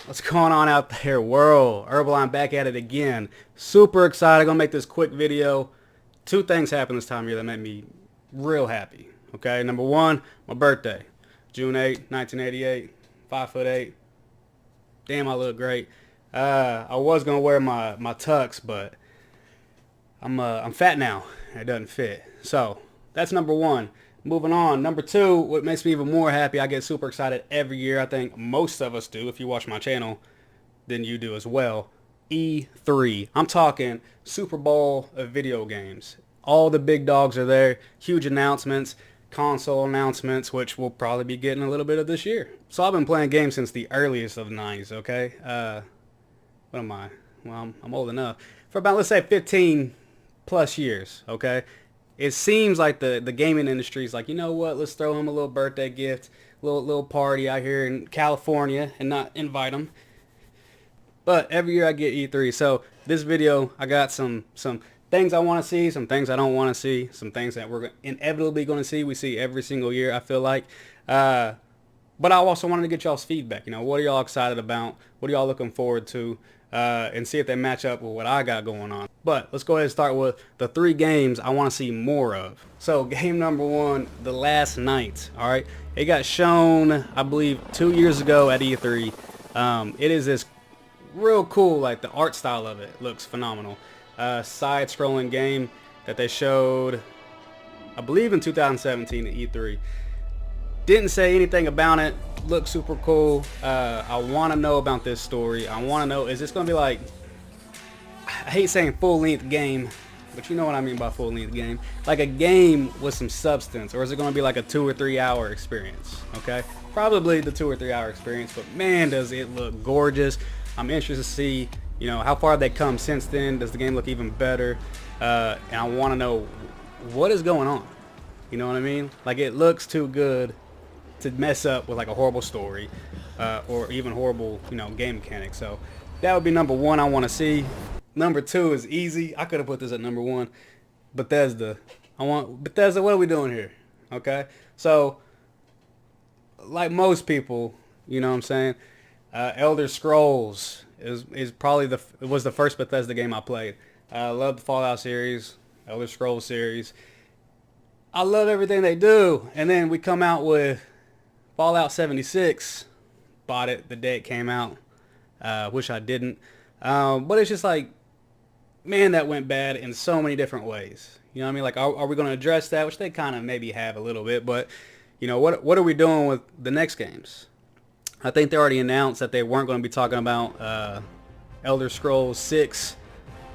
What's going on out there, world? HerbaLion back at it again. Super excited. Gonna make this quick video. Two things happened this time of year that made me real happy. Okay, number one, my birthday, June 8th, 1988. 5'8". Damn, I look great. I was gonna wear my tux, but I'm fat now. It doesn't fit. So that's number one. Moving on. Number two, what makes me even more happy, I get super excited every year. I think most of us do. If you watch my channel, then you do as well. E3. I'm talking Super Bowl of video games. All the big dogs are there. Huge announcements, console announcements, which we'll probably be getting a little bit of this year. So I've been playing games since the earliest of the 90s, okay? What am I? Well, I'm old enough. For about, let's say, 15 plus years, okay? It seems like the gaming industry is like, you know what, let's throw him a little birthday gift, little party out here in California and not invite him. But every year I get E3. So this video, I got some things I want to see, some things I don't want to see, some things that we're inevitably going to see. We see every single year, I feel like. But I also wanted to get y'all's feedback. You know, what are y'all excited about? What are y'all looking forward to? And see if they match up with what I got going on. But let's go ahead and start with the three games I want to see more of. So game number one, The Last Night. All right, it got shown, I believe, 2 years ago at E3. It is this real cool, like the art style of it looks phenomenal. Side-scrolling game that they showed, I believe, in 2017 at E3. Didn't say anything about it. Looks super cool. I want to know about this story. I want to know, is this going to be like, I hate saying full-length game, but you know what I mean by full-length game. Like a game with some substance, or is it going to be like a 2 or 3 hour experience? Okay, probably the 2 or 3 hour experience, but man, does it look gorgeous. I'm interested to see, you know, how far they come since then. Does the game look even better? And I want to know what is going on. You know what I mean? Like, it looks too good to mess up with like a horrible story or even horrible, you know, game mechanics. So that would be number one I want to see. Number two is easy. I could have put this at number one. Bethesda. Bethesda, what are we doing here? Okay, so like most people, you know what I'm saying, Elder Scrolls is probably was the first Bethesda game I played. I love the Fallout series, Elder Scrolls series. I love everything they do. And then we come out with Fallout 76. Bought it the day it came out. Wish I didn't. But it's just like, man, that went bad in so many different ways. You know what I mean? Like, are we going to address that? Which they kind of maybe have a little bit. But, you know, what are we doing with the next games? I think they already announced that they weren't going to be talking about Elder Scrolls 6.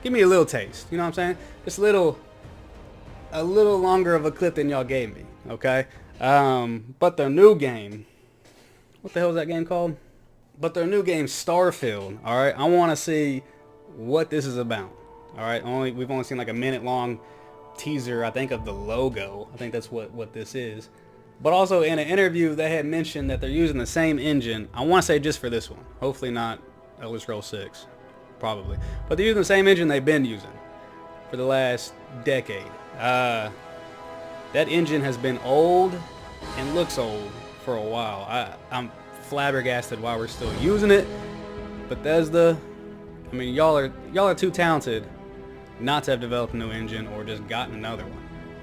Give me a little taste. You know what I'm saying? Just a little longer of a clip than y'all gave me. Okay? But their new game, what the hell is that game called? But their new game, Starfield. All right, I want to see what this is about. All right, we've only seen like a minute-long teaser, I think, of the logo. I think that's what this is. But also in an interview, they had mentioned that they're using the same engine. I want to say just for this one. Hopefully not Elder Scrolls 6, probably. But they're using the same engine they've been using for the last decade. That engine has been old and looks old for a while. I'm flabbergasted why we're still using it. Bethesda, I mean, y'all are too talented not to have developed a new engine or just gotten another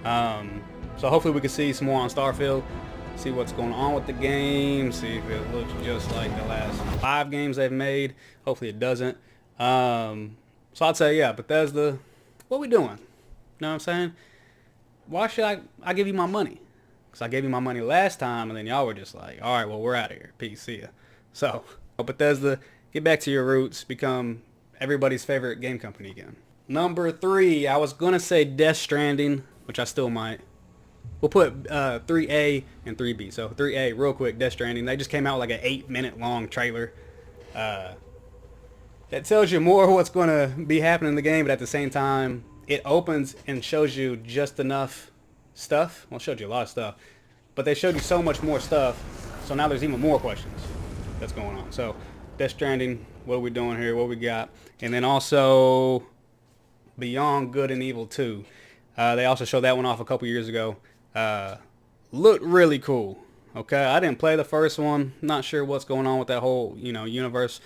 one. So hopefully we can see some more on Starfield, see what's going on with the game, see if it looks just like the last 5 games they've made. Hopefully it doesn't. So I'd say, yeah, Bethesda, what we doing? You know what I'm saying? Why should I give you my money? Because I gave you my money last time, and then y'all were just like, all right, well, we're out of here. Peace, see ya. So, Bethesda, get back to your roots. Become everybody's favorite game company again. Number 3, I was going to say Death Stranding, which I still might. We'll put 3A and 3B. So 3A, real quick, Death Stranding. They just came out with like an 8-minute long trailer. That tells you more of what's going to be happening in the game, but at the same time, it opens and shows you just enough stuff. Well, it showed you a lot of stuff, but they showed you so much more stuff, so now there's even more questions that's going on. So Death Stranding, what are we doing here? What we got? And then also Beyond Good and Evil 2. They also showed that one off a couple years ago. Looked really cool. Okay, I didn't play the first one. Not sure what's going on with that whole, universe.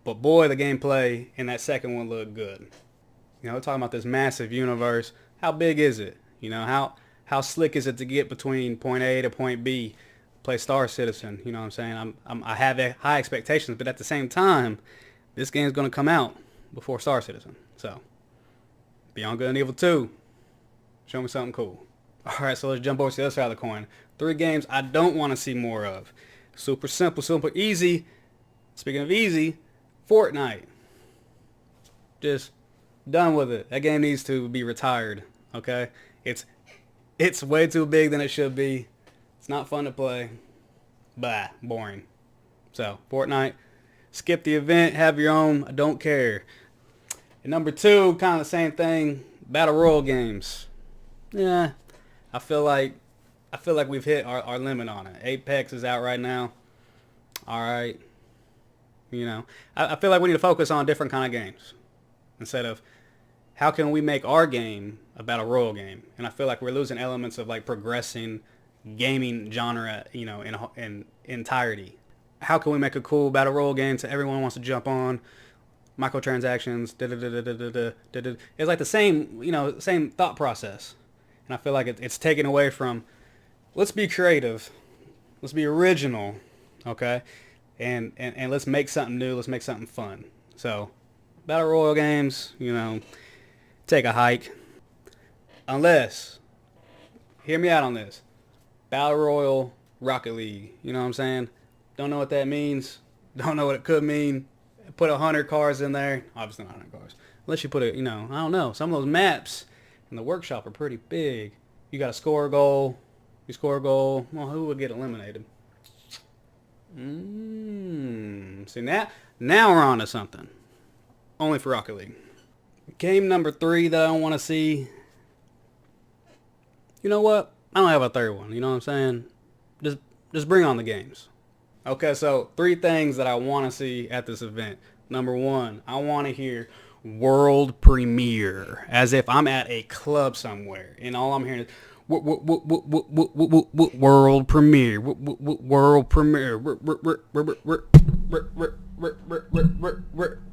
But boy, the gameplay in that second one looked good. We're talking about this massive universe. How big is it? How slick is it to get between point A to point B? Play Star Citizen. You know what I'm saying? I have high expectations, but at the same time, this game's going to come out before Star Citizen. So, Beyond Good and Evil 2. Show me something cool. Alright, so let's jump over to the other side of the coin. 3 games I don't want to see more of. Super simple, super easy. Speaking of easy, Fortnite. Just done with it. That game needs to be retired. Okay? It's way too big than it should be. It's not fun to play. Bah, boring. So, Fortnite. Skip the event, have your own. I don't care. And number 2, kind of the same thing. Battle Royale games. Yeah. I feel like we've hit our limit on it. Apex is out right now. Alright. I feel like we need to focus on different kind of games. Instead of how can we make our game a battle royale game? And I feel like we're losing elements of like progressing gaming genre, in entirety. How can we make a cool battle royale game so everyone wants to jump on? Microtransactions, it's like the same thought process. And I feel like it's taken away from, let's be creative, let's be original, okay? And let's make something new, let's make something fun. So, battle royale games, take a hike. Unless, hear me out on this, battle royale Rocket League, you know what I'm saying? Don't know what that means, don't know what it could mean. Put 100 cars in there, obviously not 100 cars. Unless you put I don't know, some of those maps in the workshop are pretty big. You got to score a goal. You score a goal. Well, who would get eliminated? See, now we're on to something. Only for Rocket League. Game number 3 that I don't want to see. You know what? I don't have a third one. You know what I'm saying? Just bring on the games. Okay, so 3 things that I want to see at this event. Number 1, I want to hear world premiere, as if I'm at a club somewhere and all I'm hearing is world premiere, world premiere.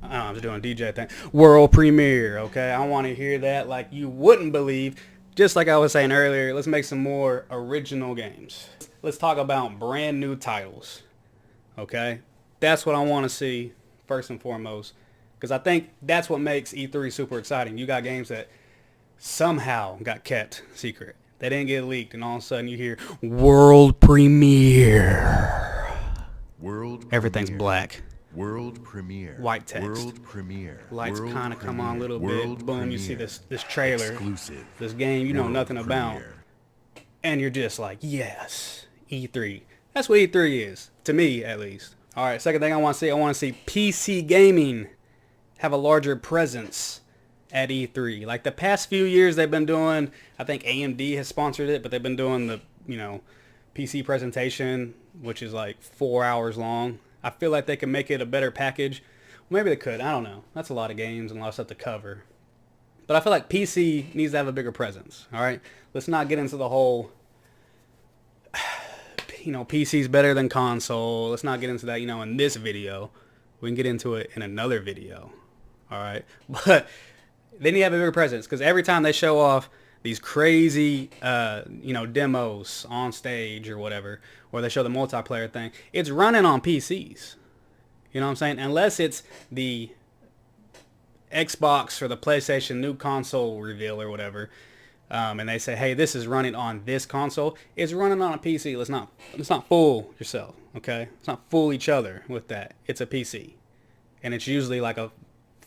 I'm just doing a DJ thing. World premiere, okay? I want to hear that like you wouldn't believe. Just like I was saying earlier, let's make some more original games. Let's talk about brand new titles, okay? That's what I want to see first and foremost. Because I think that's what makes E3 super exciting. You got games that somehow got kept secret. They didn't get leaked, and all of a sudden you hear world premiere. Everything's black. World premiere. White text. World premiere. Lights kind of come on a little World bit. Boom, premiere. you see this trailer. Exclusive. This game you know World nothing about. premiere. And you're just like, yes, E3. That's what E3 is. To me, at least. All right, second thing I want to see PC gaming have a larger presence at E3. Like the past few years they've been doing, I think AMD has sponsored it, but they've been doing the, PC presentation, which is like 4 hours long. I feel like they can make it a better package. Well, maybe they could. I don't know. That's a lot of games and a lot of stuff to cover. But I feel like PC needs to have a bigger presence. All right? Let's not get into the whole, PC's better than console. Let's not get into that, in this video. We can get into it in another video. All right, but they need to have a bigger presence because every time they show off these crazy, demos on stage or whatever, or they show the multiplayer thing, it's running on PCs. You know what I'm saying? Unless it's the Xbox or the PlayStation new console reveal or whatever, and they say, hey, this is running on this console. It's running on a PC. Let's not fool yourself, okay? Let's not fool each other with that. It's a PC, and it's usually like a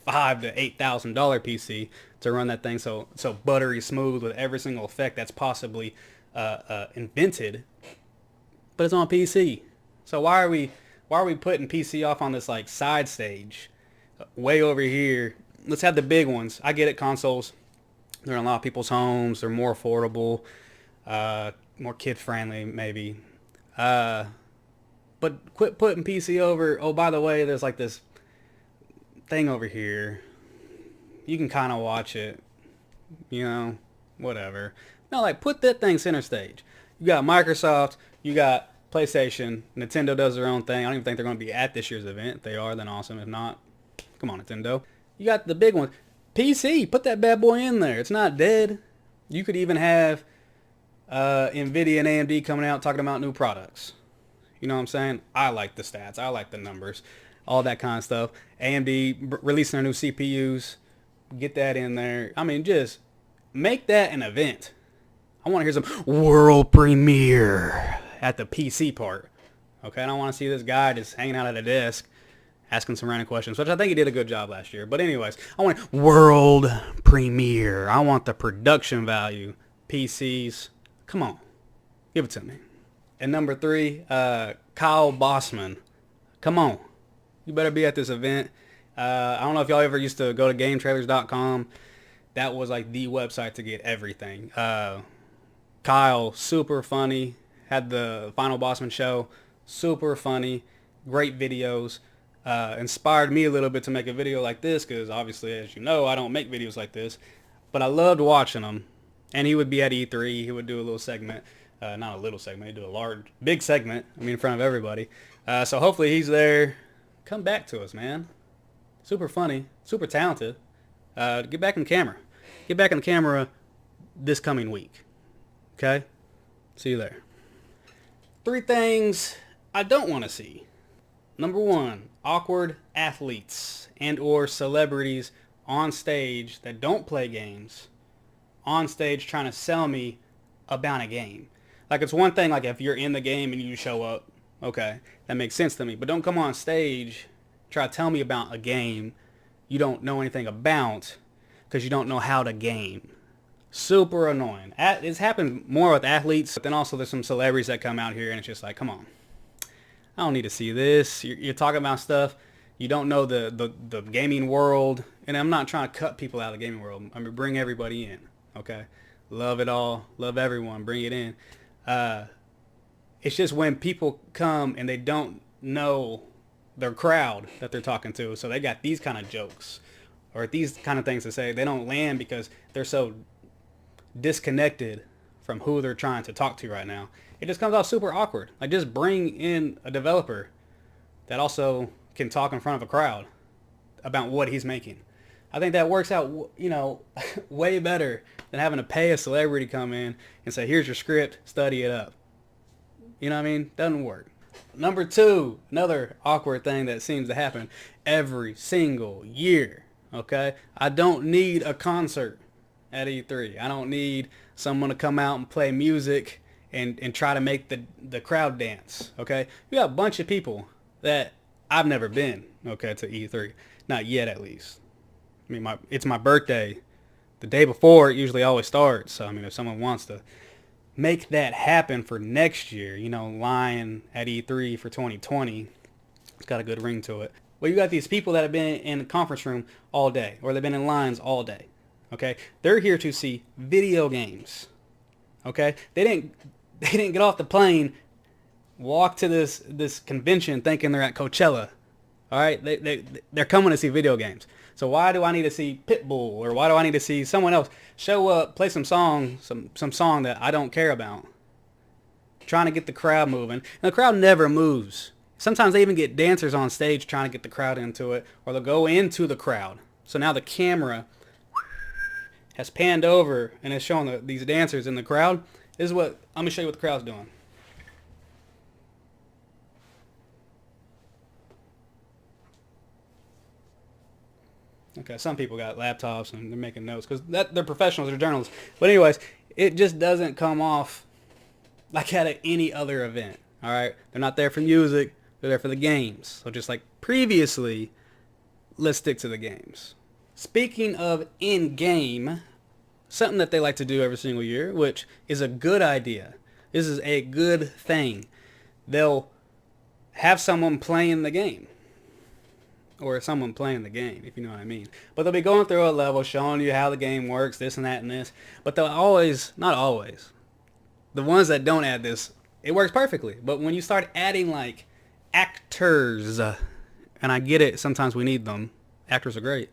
$5,000 to $8,000 PC to run that thing so buttery smooth with every single effect that's possibly invented. But it's on PC. So why are we putting PC off on this like side stage, way over here? Let's have the big ones. I get it, consoles. They're in a lot of people's homes. They're more affordable, more kid friendly maybe. But quit putting PC over. Oh, by the way, there's like this thing over here, you can kind of watch it, whatever. No, like put that thing center stage. You got Microsoft, you got PlayStation, Nintendo does their own thing. I don't even think they're going to be at this year's event. If they are, then awesome. If not, come on, Nintendo. You got the big one. PC, put that bad boy in there. It's not dead. You could even have NVIDIA and AMD coming out talking about new products. You know what I'm saying? I like the stats. I like the numbers. All that kind of stuff. AMD releasing their new CPUs. Get that in there. I mean, just make that an event. I want to hear some world premiere at the PC part. Okay, I don't want to see this guy just hanging out at a desk asking some random questions, which I think he did a good job last year. But anyways, I want world premiere. I want the production value. PCs. Come on. Give it to me. And number 3, Kyle Bossman. Come on. You better be at this event. I don't know if y'all ever used to go to GameTrailers.com. That was like the website to get everything. Kyle, super funny. Had the Final Bossman show. Super funny. Great videos. Inspired me a little bit to make a video like this because obviously, as you know, I don't make videos like this. But I loved watching him. And he would be at E3. He would do a little segment. Not a little segment. He'd do a big segment. I mean, in front of everybody. So hopefully he's there. Come back to us, man. Super funny. Super talented. Get back in the camera. Get back in the camera this coming week. Okay? See you there. 3 things I don't want to see. Number 1, awkward athletes and or celebrities on stage that don't play games on stage trying to sell me about a game. Like, it's one thing, like, if you're in the game and you show up, okay, that makes sense to me. But don't come on stage, try to tell me about a game you don't know anything about because you don't know how to game. Super annoying. It's happened more with athletes, but then also there's some celebrities that come out here and it's just like, come on. I don't need to see this. You're talking about stuff. You don't know the gaming world. And I'm not trying to cut people out of the gaming world. I mean, bring everybody in. Okay? Love it all. Love everyone. Bring it in. It's just when people come and they don't know their crowd that they're talking to. So they got these kind of jokes or these kind of things to say. They don't land because they're so disconnected from who they're trying to talk to right now. It just comes off super awkward. Like, just bring in a developer that also can talk in front of a crowd about what he's making. I think that works out, you know, way better than having to pay a celebrity come in and say, here's your script, study it up. You know what I mean? Doesn't work. Number 2, another awkward thing that seems to happen every single year. Okay? I don't need a concert at E3. I don't need someone to come out and play music and try to make the crowd dance. Okay? We got a bunch of people that I've never been, okay, to E3. Not yet, at least. I mean, it's my birthday. The day before, it usually always starts. So, I mean, if someone wants to make that happen for next year, you know, lying at E3 for 2020, it's got a good ring to it. Well, you got these people that have been in the conference room all day, or they've been in lines all day, okay? They're here to see video games, okay? They didn't get off the plane, walk to this convention thinking they're at Coachella, all right? They're coming to see video games. So why do I need to see Pitbull, or why do I need to see someone else show up, play some song that I don't care about? Trying to get the crowd moving. And the crowd never moves. Sometimes they even get dancers on stage trying to get the crowd into it, or they'll go into the crowd. So now the camera has panned over and is showing these dancers in the crowd. This is what, I'm going to show you what the crowd's doing. Okay, some people got laptops and they're making notes because they're professionals, they're journalists. But anyways, it just doesn't come off like at any other event. All right, they're not there for music; they're there for the games. So just like previously, let's stick to the games. Speaking of in-game, something that they like to do every single year, which is a good idea. This is a good thing. They'll have someone playing the game. Or someone playing the game, if you know what I mean. But they'll be going through a level, showing you how the game works, this and that and this. But they'll always, not always, the ones that don't add this, it works perfectly. But when you start adding, like, actors, and I get it, sometimes we need them. Actors are great.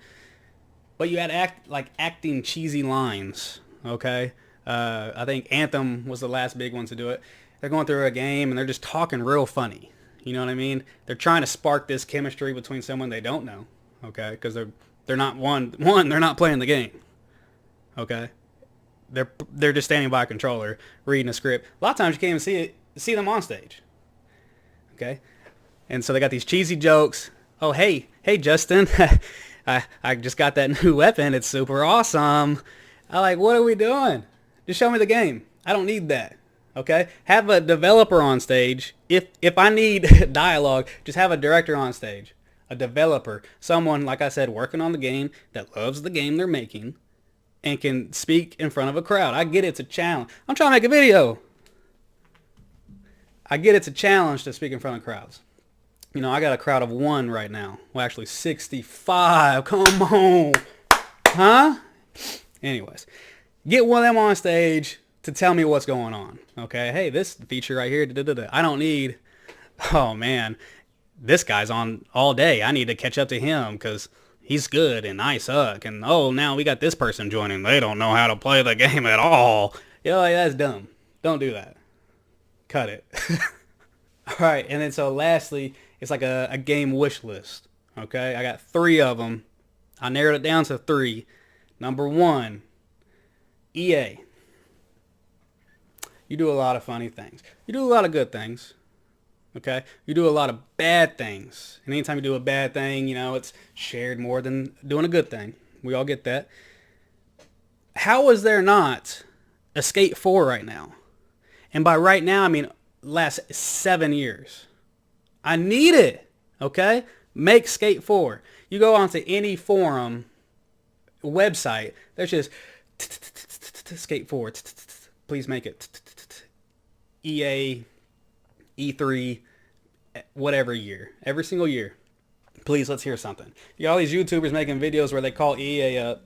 But you add acting cheesy lines, okay? I think Anthem was the last big one to do it. they're going through a game and they're just talking real funny. You know what I mean? They're trying to spark this chemistry between someone they don't know. Okay, because they're not they're not playing the game. Okay, they're just standing by a controller reading a script. A lot of times you can't even see them on stage. Okay, and so they got these cheesy jokes. Oh, hey Justin, I just got that new weapon. It's super awesome. I like, what are we doing? Just show me the game. I don't need that. Okay, have a developer on stage. If I need dialogue, just have a director on stage, a developer, someone, like I said, working on the game that loves the game they're making and can speak in front of a crowd. I get it's a challenge. I'm trying to make a video. I get it's a challenge to speak in front of crowds. You know, I got a crowd of 1 right now. Well, actually 65. Come on. Huh? Anyways, get one of them on stage to tell me what's going on. Okay? Hey, this feature right here, I don't need, oh man, this guy's on all day. I need to catch up to him because he's good and I suck. And oh, now we got this person joining. They don't know how to play the game at all. You know, like, that's dumb. Don't do that. Cut it. All right, and then so lastly, it's like a game wish list. Okay, I got 3 of them. I narrowed it down to 3. Number 1, EA. You do a lot of funny things. You do a lot of good things. Okay, you do a lot of bad things. And anytime you do a bad thing, you know, it's shared more than doing a good thing. We all get that. How is there not a Skate 4 right now? And by right now, I mean last 7 years. I need it. Okay? Make Skate 4. You go onto any forum website, there's just Skate 4. Please make it. EA, E3, whatever year. Every single year. Please, let's hear something. You got all these YouTubers making videos where they call EA up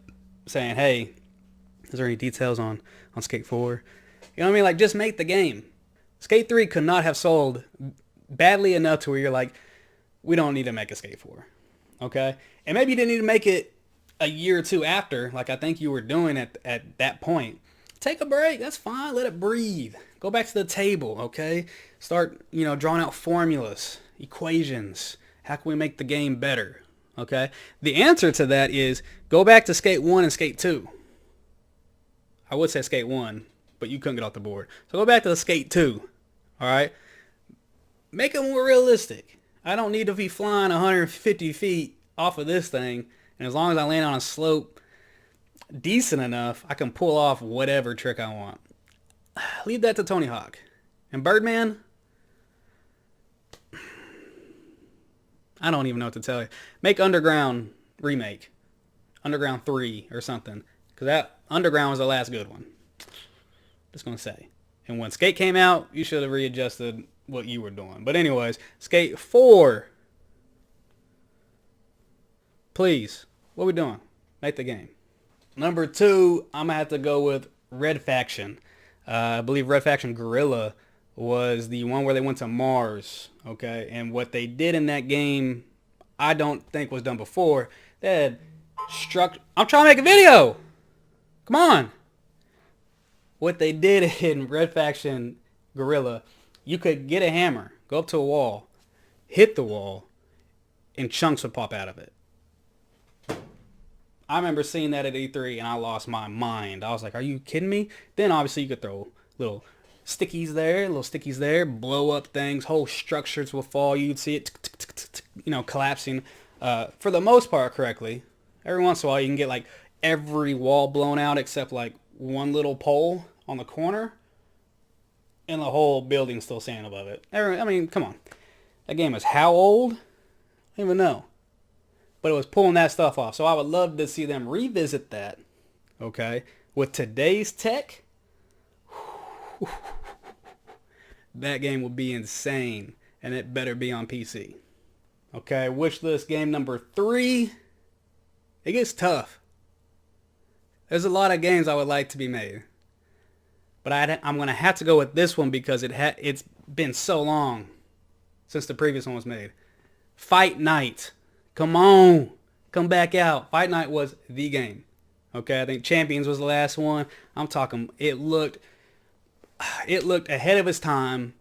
saying, hey, is there any details on Skate 4? You know what I mean? Like, just make the game. Skate 3 could not have sold badly enough to where you're like, we don't need to make a Skate 4. Okay? And maybe you didn't need to make it a year or 2 after, like I think you were doing at that point. Take a break. That's fine. Let it breathe. Go back to the table, okay? Start, you know, drawing out formulas, equations. How can we make the game better? Okay? The answer to that is go back to Skate 1 and Skate 2. I would say Skate 1, but you couldn't get off the board. So go back to the Skate 2. All right? Make it more realistic. I don't need to be flying 150 feet off of this thing. And as long as I land on a slope decent enough, I can pull off whatever trick I want. Leave that to Tony Hawk. And Birdman, I don't even know what to tell you. Make Underground remake. Underground 3 or something. Because that Underground was the last good one. Just going to say. And when Skate came out, you should have readjusted what you were doing. But anyways, Skate 4. Please. What are we doing? Make the game. Number 2, I'm going to have to go with Red Faction. I believe Red Faction Guerrilla was the one where they went to Mars. Okay? And what they did in that game, I don't think was done before. They had I'm trying to make a video! Come on! What they did in Red Faction Guerrilla, you could get a hammer, go up to a wall, hit the wall, and chunks would pop out of it. I remember seeing that at E3 and I lost my mind. I was like, are you kidding me? Then obviously you could throw little stickies there, blow up things, whole structures will fall. You'd see it, you know, collapsing. For the most part correctly. Every once in a while you can get like every wall blown out except like one little pole on the corner and the whole building still standing above it. I mean, come on. That game is how old? I don't even know. But it was pulling that stuff off. So I would love to see them revisit that, okay, with today's tech. That game will be insane, and it better be on PC. Okay, wish list game number 3. It gets tough. There's a lot of games I would like to be made. But I'm going to have to go with this one because it's been so long since the previous one was made. Fight Night. Come on. Come back out. Fight Night was the game. Okay, I think Champions was the last one. I'm talking, it looked It looked ahead of its time.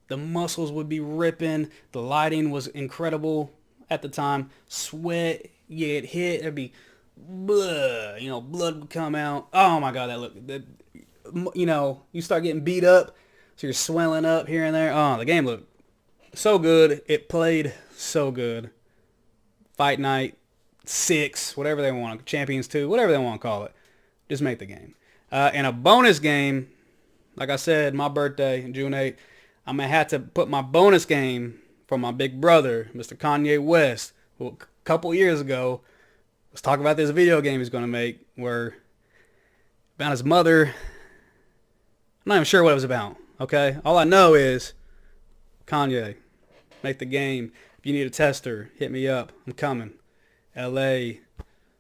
The muscles would be ripping. The lighting was incredible at the time. Sweat, you get hit, there'd be blood, blood would come out. Oh my God, you start getting beat up, so you're swelling up here and there. Oh, the game looked so good. It played so good. Fight Night 6, whatever they want, Champions 2, whatever they want to call it. Just make the game. And a bonus game, like I said, my birthday, June 8th, I'm going to have to put my bonus game from my big brother, Mr. Kanye West, who a couple years ago was talking about this video game he's going to make where about his mother. I'm not even sure what it was about, okay? All I know is, Kanye, make the game. If you need a tester, hit me up. I'm coming. LA,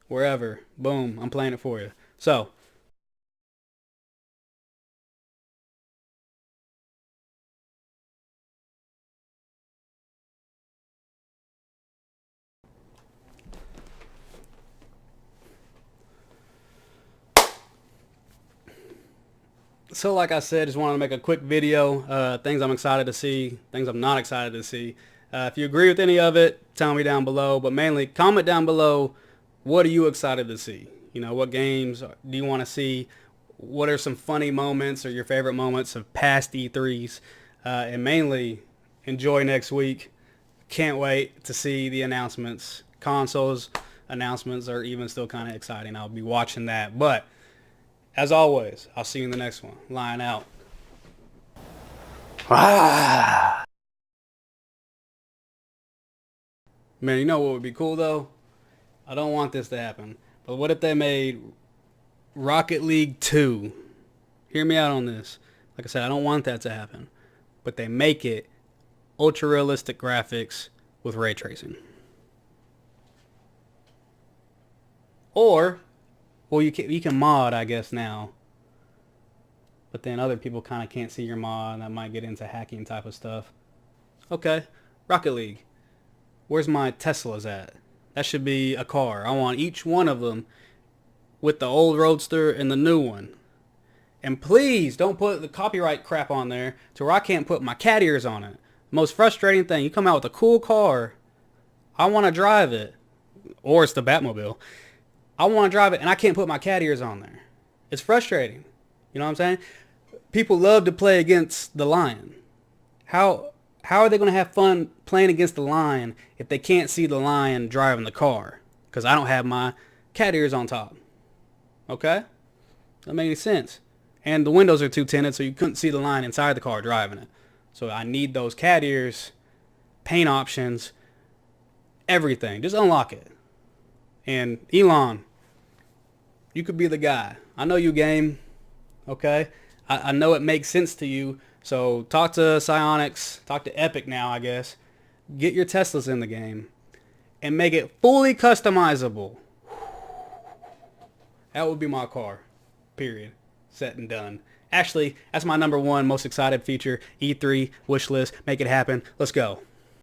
wherever. Boom, I'm playing it for you. So, like I said, just wanted to make a quick video. Things I'm excited to see, things I'm not excited to see. If you agree with any of it, tell me down below. But mainly, comment down below, what are you excited to see? What games do you want to see? What are some funny moments or your favorite moments of past E3s? And mainly, enjoy next week. Can't wait to see the announcements. Consoles announcements are even still kind of exciting. I'll be watching that. But as always, I'll see you in the next one. Lion out. Man, you know what would be cool though? I don't want this to happen. But what if they made Rocket League 2? Hear me out on this. Like I said, I don't want that to happen. But they make it ultra realistic graphics with ray tracing. Or, well, you can mod, I guess, now. But then other people kind of can't see your mod, and that might get into hacking type of stuff. Okay, Rocket League. Where's my Teslas at? That should be a car. I want each one of them with the old Roadster and the new one. And please don't put the copyright crap on there to where I can't put my cat ears on it. Most frustrating thing, you come out with a cool car. I want to drive it. Or it's the Batmobile. I want to drive it and I can't put my cat ears on there. It's frustrating. You know what I'm saying? People love to play against the lion. How are they going to have fun playing against the lion if they can't see the lion driving the car? Because I don't have my cat ears on top. Okay? Doesn't make any sense. And the windows are too tinted, so you couldn't see the lion inside the car driving it. So I need those cat ears, paint options, everything. Just unlock it. And Elon, you could be the guy. I know you game. Okay? I know it makes sense to you. So talk to Psionics, talk to Epic now, I guess. Get your Teslas in the game and make it fully customizable. That would be my car. Period. Set and done. Actually, that's my #1 most excited feature. E3 wish list. Make it happen. Let's go.